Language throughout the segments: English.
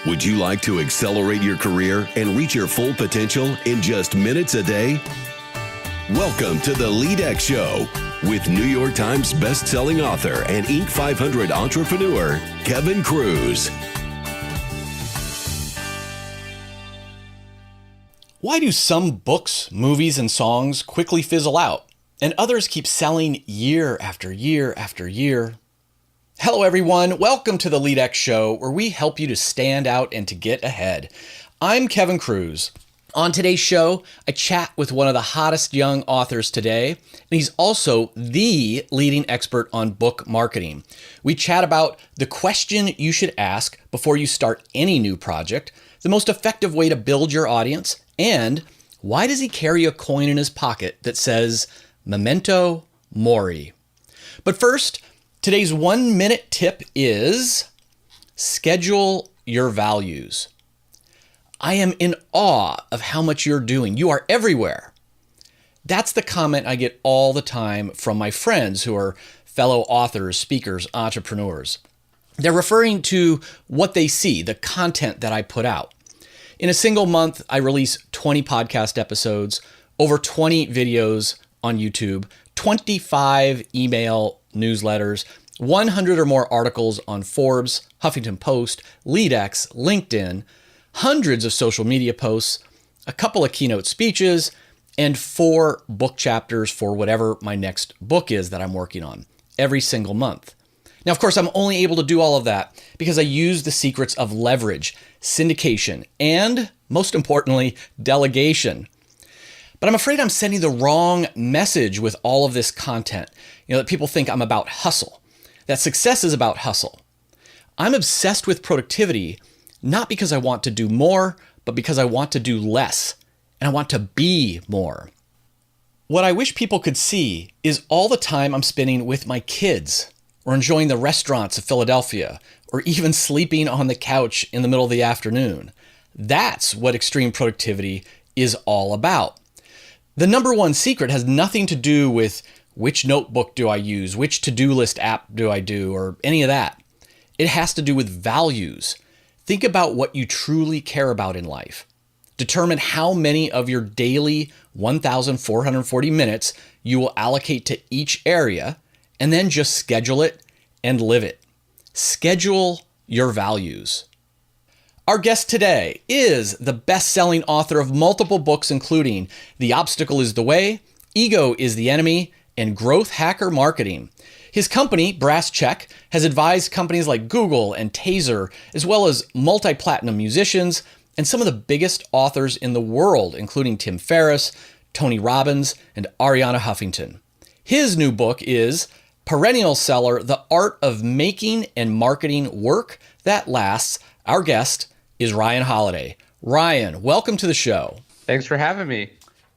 Would you like to accelerate your career and reach your full potential in just minutes a day? Welcome to the LEADx Show with New York Times best-selling author and Inc. 500 entrepreneur, Kevin Kruse. Why do some books, movies, and songs quickly fizzle out, and others keep selling year after year after year? Hello, everyone. Welcome to the LEADx Show, where we help you to stand out and to get ahead. I'm Kevin Kruse. On today's show, I chat with one of the hottest young authors today, and he's also the leading expert on book marketing. We chat about the question you should ask before you start any new project, the most effective way to build your audience, and why does he carry a coin in his pocket that says, Memento Mori? But first, today's 1-minute tip is schedule your values. I am in awe of how much you're doing. You are everywhere. That's the comment I get all the time from my friends who are fellow authors, speakers, entrepreneurs. They're referring to what they see, the content that I put out. In a single month, I release 20 podcast episodes, over 20 videos on YouTube, 25 email newsletters, 100 or more articles on Forbes, Huffington Post, LEADx, LinkedIn, hundreds of social media posts, a couple of keynote speeches, and 4 book chapters for whatever my next book is that I'm working on every single month. Now, of course, I'm only able to do all of that because I use the secrets of leverage, syndication, and most importantly, delegation. But I'm afraid I'm sending the wrong message with all of this content. That people think I'm about hustle, that success is about hustle. I'm obsessed with productivity, not because I want to do more, but because I want to do less, and I want to be more. What I wish people could see is all the time I'm spending with my kids, or enjoying the restaurants of Philadelphia, or even sleeping on the couch in the middle of the afternoon. That's what extreme productivity is all about. The number one secret has nothing to do with which notebook do I use, which to-do list app do I do, or any of that. It has to do with values. Think about what you truly care about in life. Determine how many of your daily 1,440 minutes you will allocate to each area, and then just schedule it and live it. Schedule your values. Our guest today is the best-selling author of multiple books, including The Obstacle is the Way, Ego is the Enemy, and Growth Hacker Marketing. His company, Brass Check, has advised companies like Google and Taser, as well as multi-platinum musicians and some of the biggest authors in the world, including Tim Ferriss, Tony Robbins, and Arianna Huffington. His new book is Perennial Seller, The Art of Making and Marketing Work That Lasts. Our guest is Ryan Holiday. Ryan, welcome to the show. Thanks for having me.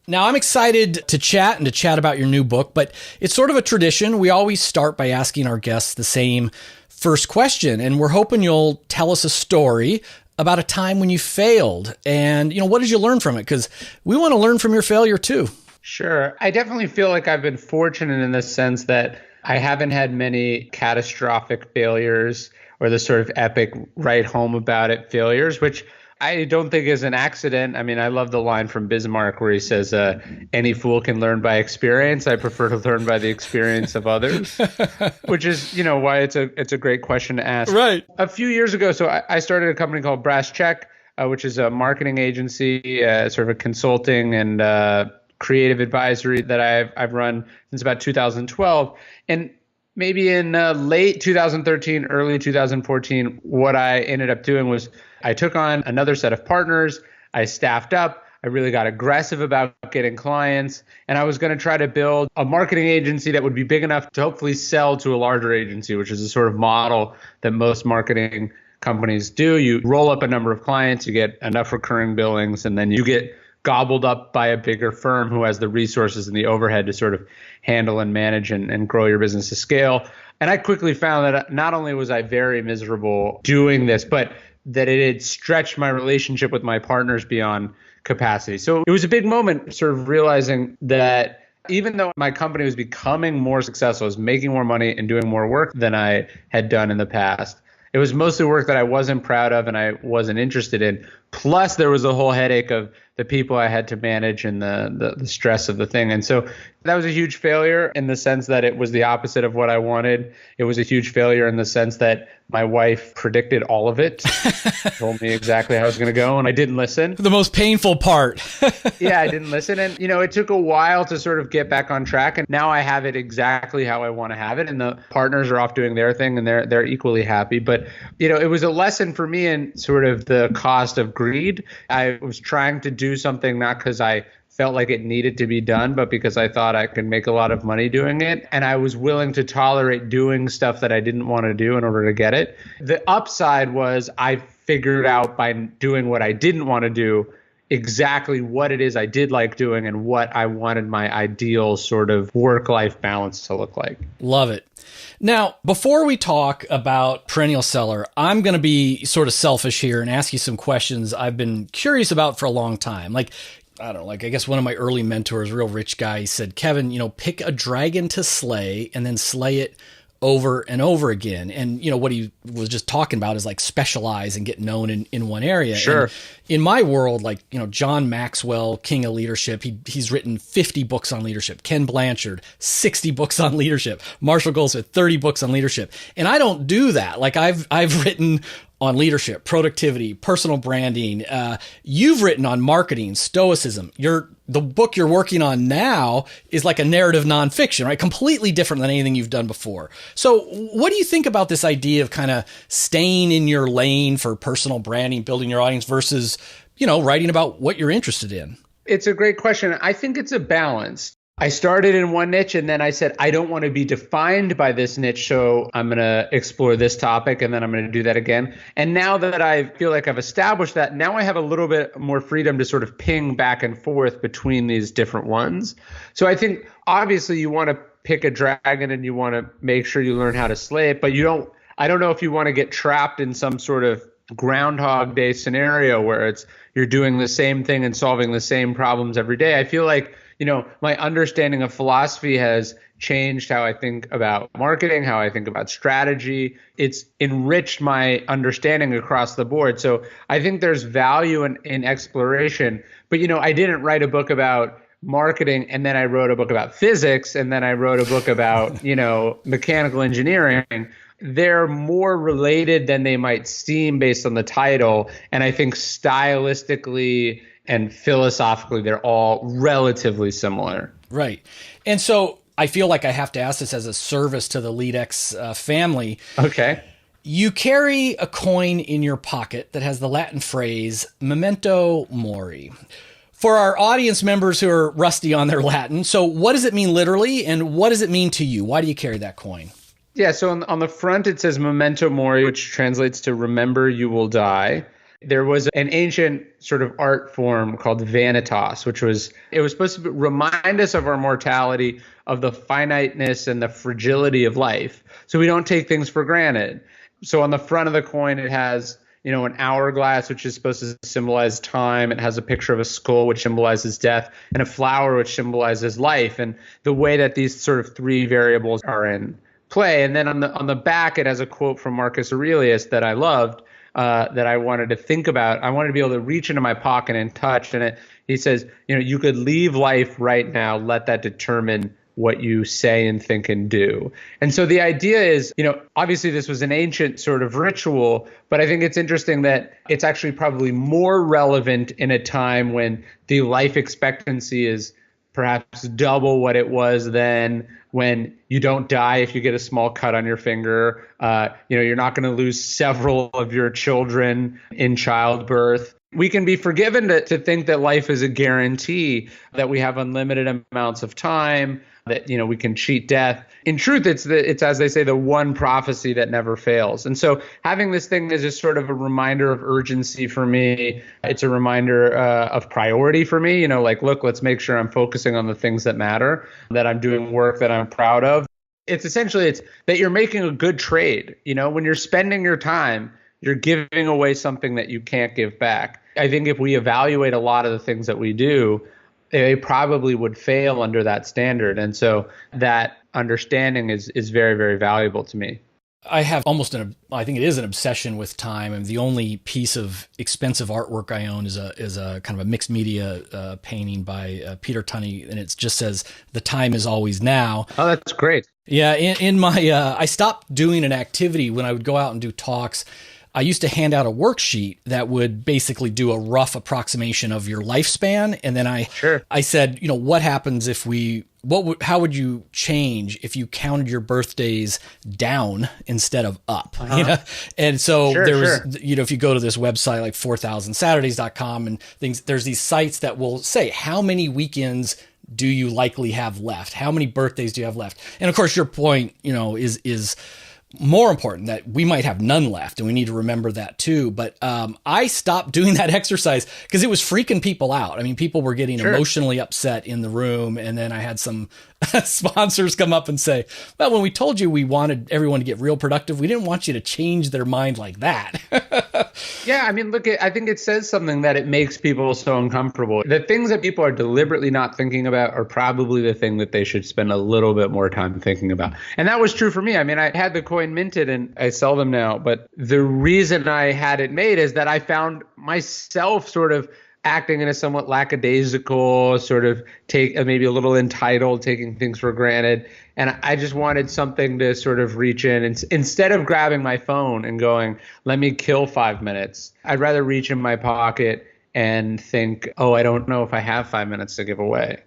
Now, I'm excited to chat about your new book, but it's sort of a tradition. We always start by asking our guests the same first question, and we're hoping you'll tell us a story about a time when you failed. And, what did you learn from it? Because we want to learn from your failure too. Sure. I definitely feel like I've been fortunate in the sense that I haven't had many catastrophic failures or the sort of epic write home about it failures, which I don't think is an accident. I mean, I love the line from Bismarck where he says, any fool can learn by experience. I prefer to learn by the experience of others, which is, why it's a great question to ask. Right. A few years ago, so I started a company called Brass Check, which is a marketing agency, sort of a consulting and creative advisory that I've run since about 2012. And maybe in late 2013, early 2014, what I ended up doing was I took on another set of partners. I staffed up. I really got aggressive about getting clients. And I was going to try to build a marketing agency that would be big enough to hopefully sell to a larger agency, which is a sort of model that most marketing companies do. You roll up a number of clients, you get enough recurring billings, and then you get gobbled up by a bigger firm who has the resources and the overhead to sort of handle and manage and grow your business to scale. And I quickly found that not only was I very miserable doing this, but that it had stretched my relationship with my partners beyond capacity. So it was a big moment sort of realizing that even though my company was becoming more successful, I was making more money and doing more work than I had done in the past. it was mostly work that I wasn't proud of and I wasn't interested in. Plus, there was a whole headache of the people I had to manage and the stress of the thing. And so that was a huge failure in the sense that it was the opposite of what I wanted. It was a huge failure in the sense that my wife predicted all of it, told me exactly how it was going to go, and I didn't listen. The most painful part. Yeah, I didn't listen. And, it took a while to sort of get back on track. And now I have it exactly how I want to have it. And the partners are off doing their thing and they're equally happy. But, it was a lesson for me in sort of the cost of greed. I was trying to do something not because I felt like it needed to be done, but because I thought I could make a lot of money doing it. And I was willing to tolerate doing stuff that I didn't want to do in order to get it. The upside was I figured out by doing what I didn't want to do exactly what it is I did like doing and what I wanted my ideal sort of work-life balance to look like. Love it. Now, before we talk about Perennial Seller, I'm going to be sort of selfish here and ask you some questions I've been curious about for a long time. I don't know, I guess one of my early mentors, real rich guy, he said, Kevin, pick a dragon to slay and then slay it over and over again. And, what he was just talking about is specialize and get known in one area. Sure. And in my world, John Maxwell, king of leadership, he's written 50 books on leadership. Ken Blanchard, 60 books on leadership. Marshall Goldsmith, 30 books on leadership. And I don't do that. I've written on leadership, productivity, personal branding. You've written on marketing, stoicism. The book you're working on now is like a narrative nonfiction, right? Completely different than anything you've done before. So what do you think about this idea of kind of staying in your lane for personal branding, building your audience versus, writing about what you're interested in? It's a great question. I think it's a balance. I started in one niche and then I said, I don't want to be defined by this niche. So I'm going to explore this topic and then I'm going to do that again. And now that I feel like I've established that, now I have a little bit more freedom to sort of ping back and forth between these different ones. So I think obviously you want to pick a dragon and you want to make sure you learn how to slay it, but I don't know if you want to get trapped in some sort of Groundhog Day scenario where you're doing the same thing and solving the same problems every day. I feel like my understanding of philosophy has changed how I think about marketing, how I think about strategy. It's enriched my understanding across the board. So I think there's value in exploration. But, I didn't write a book about marketing and then I wrote a book about physics and then I wrote a book about, mechanical engineering. They're more related than they might seem based on the title. And I think stylistically and philosophically, they're all relatively similar. Right. And so I feel like I have to ask this as a service to the LEADx family. Okay. You carry a coin in your pocket that has the Latin phrase, memento mori. For our audience members who are rusty on their Latin, so what does it mean literally and what does it mean to you? Why do you carry that coin? Yeah, so on the front it says memento mori, which translates to remember you will die. There was an ancient sort of art form called vanitas, which was supposed to remind us of our mortality, of the finiteness and the fragility of life. So we don't take things for granted. So on the front of the coin, it has, an hourglass, which is supposed to symbolize time. It has a picture of a skull, which symbolizes death, and a flower, which symbolizes life. And the way that these sort of three variables are in play. And then on the back, it has a quote from Marcus Aurelius that I loved. That I wanted to think about. I wanted to be able to reach into my pocket and touch. And he says, you could leave life right now. Let that determine what you say and think and do. And so the idea is, obviously this was an ancient sort of ritual, but I think it's interesting that it's actually probably more relevant in a time when the life expectancy is perhaps double what it was then, when you don't die if you get a small cut on your finger. You're not going to lose several of your children in childbirth. We can be forgiven to think that life is a guarantee, that we have unlimited amounts of time, that we can cheat death. In truth, it's as they say, the one prophecy that never fails. And so having this thing is just sort of a reminder of urgency for me. It's a reminder of priority for me. Look, let's make sure I'm focusing on the things that matter, that I'm doing work that I'm proud of. It's that you're making a good trade. When you're spending your time, you're giving away something that you can't give back. I think if we evaluate a lot of the things that we do, they probably would fail under that standard. And so that understanding is very, very valuable to me. I have almost I think it is an obsession with time. And the only piece of expensive artwork I own is a kind of a mixed media painting by Peter Tunney. And it just says, "The time is always now." Oh, that's great. Yeah. In my, I stopped doing an activity when I would go out and do talks. I used to hand out a worksheet that would basically do a rough approximation of your lifespan. And then I said, what happens if how would you change if you counted your birthdays down instead of up? And so if you go to this website like 4000saturdays.com and things, there's these sites that will say, how many weekends do you likely have left? How many birthdays do you have left? And of course, your point, is more important, that we might have none left, and we need to remember that too. But I stopped doing that exercise because it was freaking people out. I mean, people were getting emotionally upset in the room. And then I had some sponsors come up and say, well, when we told you we wanted everyone to get real productive, we didn't want you to change their mind like that. Yeah, I mean, I think it says something that it makes people so uncomfortable. The things that people are deliberately not thinking about are probably the thing that they should spend a little bit more time thinking about. And that was true for me. I mean, I had the coin minted and I sell them now. But the reason I had it made is that I found myself sort of acting in a somewhat lackadaisical, sort of maybe a little entitled, taking things for granted. And I just wanted something to sort of reach in. And instead of grabbing my phone and going, let me kill 5 minutes, I'd rather reach in my pocket and think, oh, I don't know if I have 5 minutes to give away.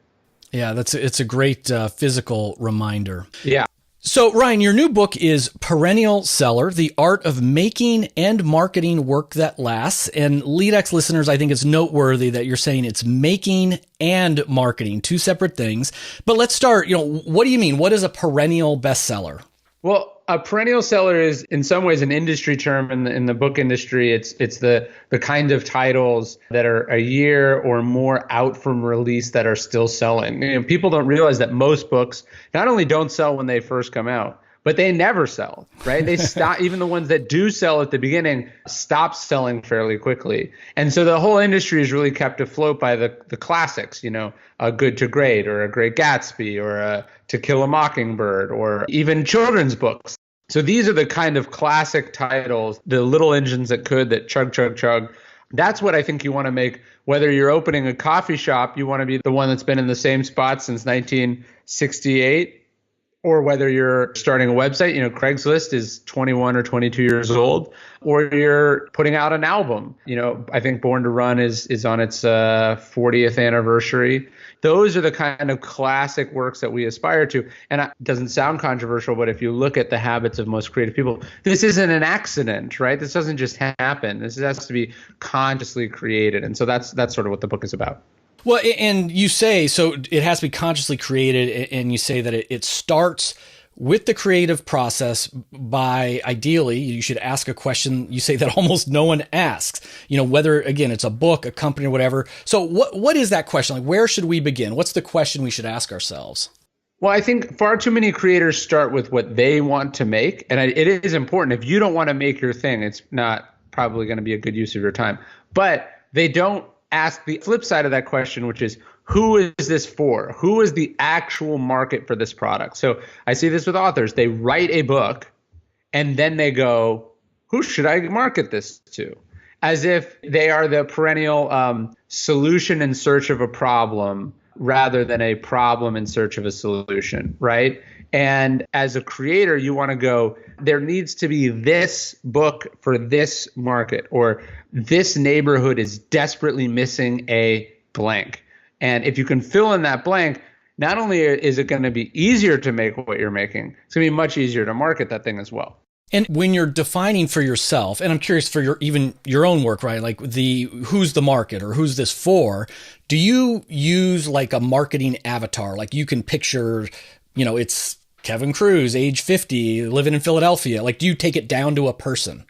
Yeah, it's a great physical reminder. Yeah. So, Ryan, your new book is Perennial Seller, The Art of Making and Marketing Work That Lasts. And LEADx listeners, I think it's noteworthy that you're saying it's making and marketing, two separate things. But let's start, what do you mean? What is a perennial bestseller? Well, a perennial seller is in some ways an industry term in the book industry. It's the kind of titles that are a year or more out from release that are still selling. People don't realize that most books not only don't sell when they first come out, but they never sell, right? They stop, even the ones that do sell at the beginning stop selling fairly quickly. And so the whole industry is really kept afloat by the classics, A Good to Great or A Great Gatsby or a To Kill a Mockingbird or even children's books. So these are the kind of classic titles, the little engines that chug, chug, chug. That's what I think you want to make. Whether you're opening a coffee shop, you want to be the one that's been in the same spot since 1968. Or whether you're starting a website, Craigslist is 21 or 22 years old, or you're putting out an album. I think Born to Run is on its 40th anniversary. Those are the kind of classic works that we aspire to. And it doesn't sound controversial, but if you look at the habits of most creative people, this isn't an accident, right? This doesn't just happen. This has to be consciously created. And so that's sort of what the book is about. Well, and you say, so it has to be consciously created, and you say that it starts with the creative process by, ideally, you should ask a question, you say that almost no one asks, whether, again, it's a book, a company, or whatever. So what is that question? Like, where should we begin? What's the question we should ask ourselves? Well, I think far too many creators start with what they want to make, and it is important. If you don't want to make your thing, it's not probably going to be a good use of your time. But they don't ask the flip side of that question, which is, who is this for? Who is the actual market for this product? So I see this with authors. They write a book and then they go, who should I market this to? As if they are the perennial solution in search of a problem rather than a problem in search of a solution, right? And as a creator, you want to go, there needs to be this book for this market, or this neighborhood is desperately missing a blank. And if you can fill in that blank, not only is it going to be easier to make what you're making, it's going to be much easier to market that thing as well. And when you're defining for yourself, and I'm curious for even your own work, right? Like who's the market or who's this for? Do you use like a marketing avatar? Like you can picture, it's Kevin Kruse, age 50, living in Philadelphia. Like, do you take it down to a person?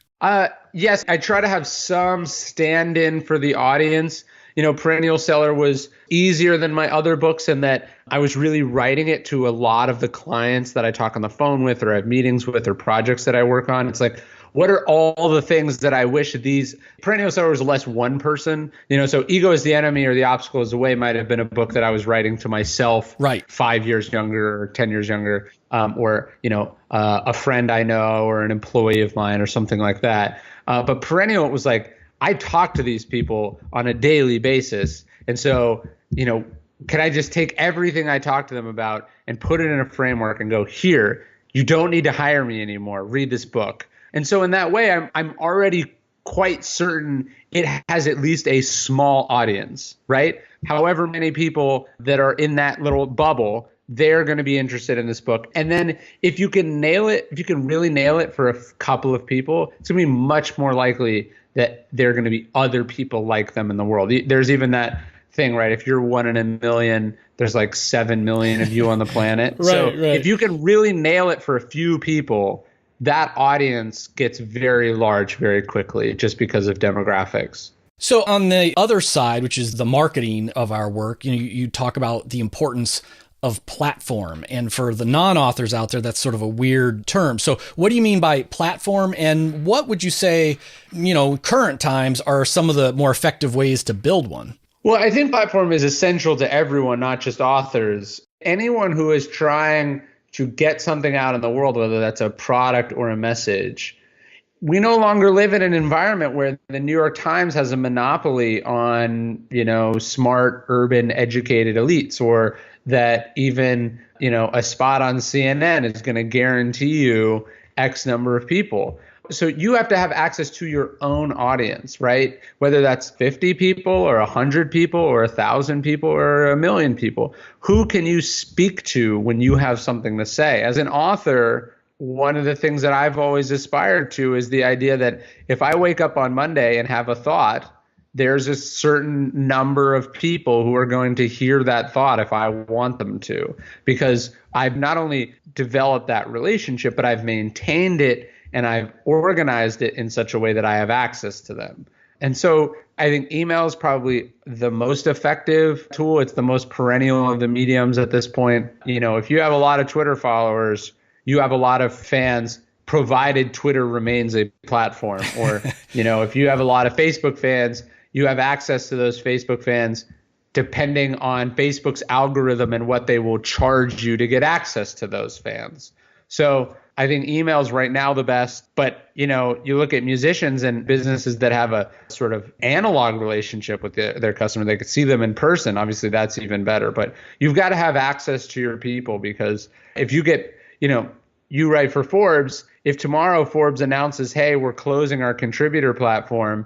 Yes, I try to have some stand-in for the audience. Perennial Seller was easier than my other books in that I was really writing it to a lot of the clients that I talk on the phone with or have meetings with or projects that I work on. It's like, what are all the things that I wish these Perennial Seller was less one person, so Ego is the Enemy or The Obstacle is the Way might have been a book that I was writing to myself, right, 5 years younger or 10 years younger, or, a friend I know or an employee of mine or something like that. But Perennial, it was like, I talk to these people on a daily basis. And so, can I just take everything I talk to them about and put it in a framework and go, here, you don't need to hire me anymore. Read this book. And so in that way, I'm already quite certain it has at least a small audience, right? However many people that are in that little bubble, they're going to be interested in this book. And then if you can nail it, if you can really nail it for a couple of people, it's going to be much more likely that there are going to be other people like them in the world. There's even that thing, right? If you're 1 in a million, there's like 7 million of you on the planet. Right. If you can really nail it for a few people, that audience gets very large very quickly just because of demographics. So on the other side, which is the marketing of our work, you talk about the importance of platform. And for the non-authors out there, that's sort of a weird term. So what do you mean by platform? And what would you say, current times are some of the more effective ways to build one? Well, I think platform is essential to everyone, not just authors. Anyone who is trying to get something out in the world, whether that's a product or a message. We no longer live in an environment where the New York Times has a monopoly on, smart, urban, educated elites, or that even, a spot on CNN is going to guarantee you X number of people. So you have to have access to your own audience, right? Whether that's 50 people or 100 people or 1,000 people or 1 million people. Who can you speak to when you have something to say? As an author, one of the things that I've always aspired to is the idea that if I wake up on Monday and have a thought, there's a certain number of people who are going to hear that thought if I want them to, because I've not only developed that relationship, but I've maintained it and I've organized it in such a way that I have access to them. And so I think email is probably the most effective tool. It's the most perennial of the mediums at this point. If you have a lot of Twitter followers, you have a lot of fans, provided Twitter remains a platform. Or, if you have a lot of Facebook fans, you have access to those Facebook fans depending on Facebook's algorithm and what they will charge you to get access to those fans. So I think email's right now the best, but you look at musicians and businesses that have a sort of analog relationship with their customer. They could see them in person. Obviously, that's even better. But you've got to have access to your people, because if you get, you write for Forbes. If tomorrow Forbes announces, hey, we're closing our contributor platform,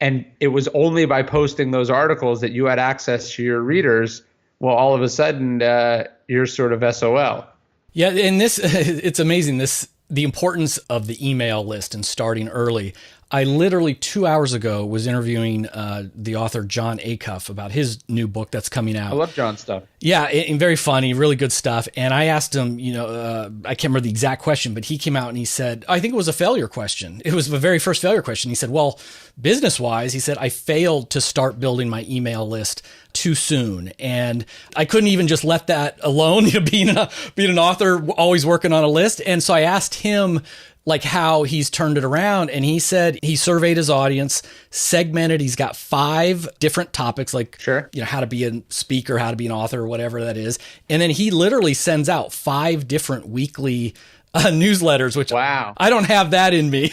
and it was only by posting those articles that you had access to your readers, well, all of a sudden you're sort of SOL. Yeah, and it's amazing, the importance of the email list and starting early. I literally 2 hours ago was interviewing the author John Acuff about his new book that's coming out. I love John's stuff. Yeah, and very funny, really good stuff. And I asked him, I can't remember the exact question, but he came out and he said, I think it was a failure question. It was the very first failure question. He said, well, business-wise, he said, I failed to start building my email list too soon. And I couldn't even just let that alone, being an author, always working on a list. And so I asked him, like, how he's turned it around. And he said he surveyed his audience, segmented. He's got 5 different topics, like, sure, how to be a speaker, how to be an author, or whatever that is. And then he literally sends out 5 different weekly newsletters, which wow, I don't have that in me.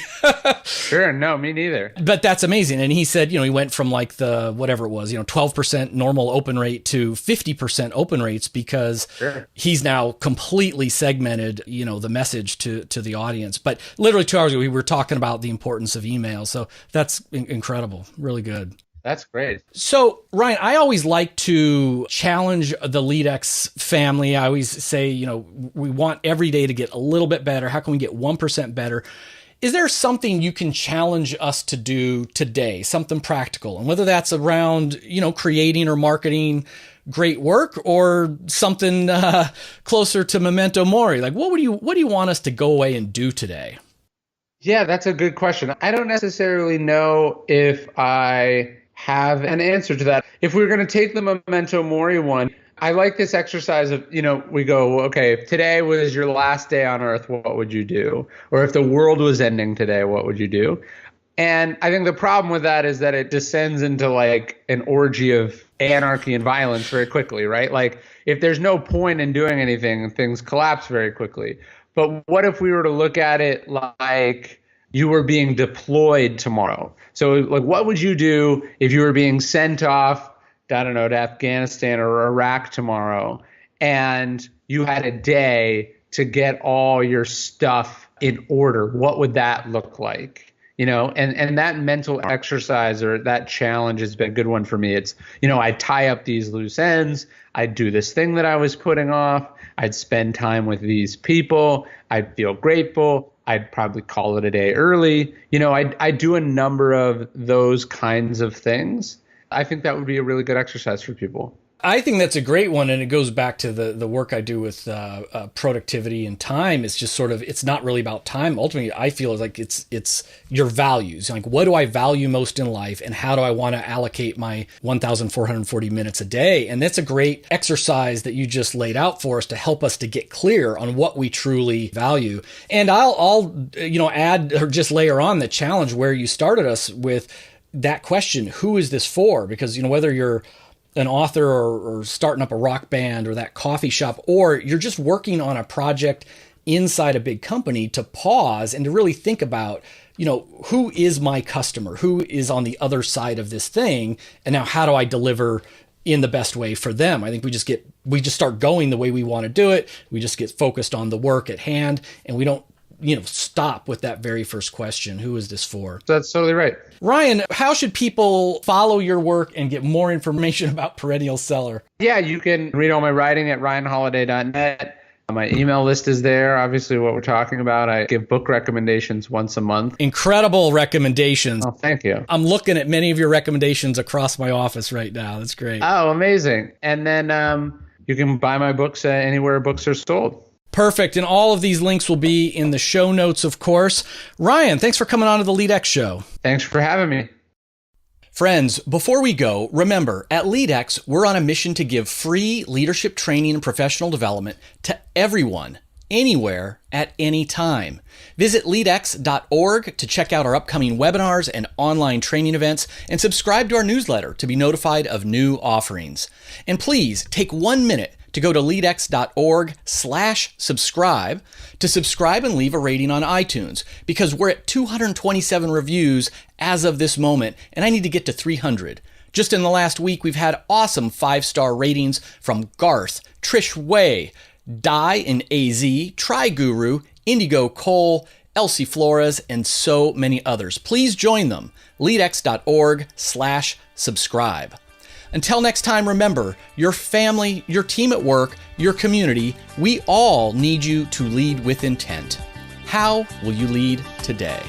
Sure. No, me neither. But that's amazing. And he said, he went from like the, whatever it was, 12% normal open rate to 50% open rates because sure, he's now completely segmented, the message to the audience. But literally 2 hours ago, we were talking about the importance of email. So that's incredible. Really good. That's great. So, Ryan, I always like to challenge the LEADx family. I always say, we want every day to get a little bit better. How can we get 1% better? Is there something you can challenge us to do today, something practical? And whether that's around, creating or marketing great work, or something closer to memento mori, like what do you want us to go away and do today? Yeah, that's a good question. I don't necessarily know if I have an answer to that. If we're going to take the memento mori one, I like this exercise of, we go, okay, if today was your last day on earth, what would you do? Or if the world was ending today, what would you do? And I think the problem with that is that it descends into like an orgy of anarchy and violence very quickly, right? Like if there's no point in doing anything, things collapse very quickly. But what if we were to look at it like you were being deployed tomorrow? So like, what would you do if you were being sent off, I don't know, to Afghanistan or Iraq tomorrow, and you had a day to get all your stuff in order? What would that look like? And that mental exercise or that challenge has been a good one for me. It's, I'd tie up these loose ends. I'd do this thing that I was putting off. I'd spend time with these people. I'd feel grateful. I'd probably call it a day early. I'd do a number of those kinds of things. I think that would be a really good exercise for people. I think that's a great one. And it goes back to the work I do with productivity and time. It's just sort of, it's not really about time. Ultimately, I feel like it's your values. Like, what do I value most in life? And how do I want to allocate my 1,440 minutes a day? And that's a great exercise that you just laid out for us to help us to get clear on what we truly value. And I'll add or just layer on the challenge where you started us with that question, who is this for? Because, whether you're an author or starting up a rock band or that coffee shop, or you're just working on a project inside a big company, to pause and to really think about, who is my customer? Who is on the other side of this thing? And now how do I deliver in the best way for them? I think we just start going the way we want to do it. We just get focused on the work at hand, and we don't stop with that very first question, who is this for? That's totally right. Ryan, how should people follow your work and get more information about Perennial Seller? Yeah, you can read all my writing at ryanholiday.net. My email list is there. Obviously, what we're talking about, I give book recommendations once a month. Incredible recommendations. Oh, thank you. I'm looking at many of your recommendations across my office right now. That's great. Oh, amazing. And then you can buy my books anywhere books are sold. Perfect. And all of these links will be in the show notes, of course. Ryan, thanks for coming on to the LEADx Show. Thanks for having me. Friends, before we go, remember, at LEADx, we're on a mission to give free leadership training and professional development to everyone, anywhere, at any time. Visit leadx.org to check out our upcoming webinars and online training events, and subscribe to our newsletter to be notified of new offerings. And please take 1 minute to go to leadx.org/subscribe to subscribe and leave a rating on iTunes, because we're at 227 reviews as of this moment, and I need to get to 300. Just in the last week, we've had awesome 5-star ratings from Garth, Trish Way, Di in AZ, Tri Guru, Indigo Cole, Elsie Flores, and so many others. Please join them. leadx.org/subscribe. Until next time, remember, your family, your team at work, your community, we all need you to lead with intent. How will you lead today?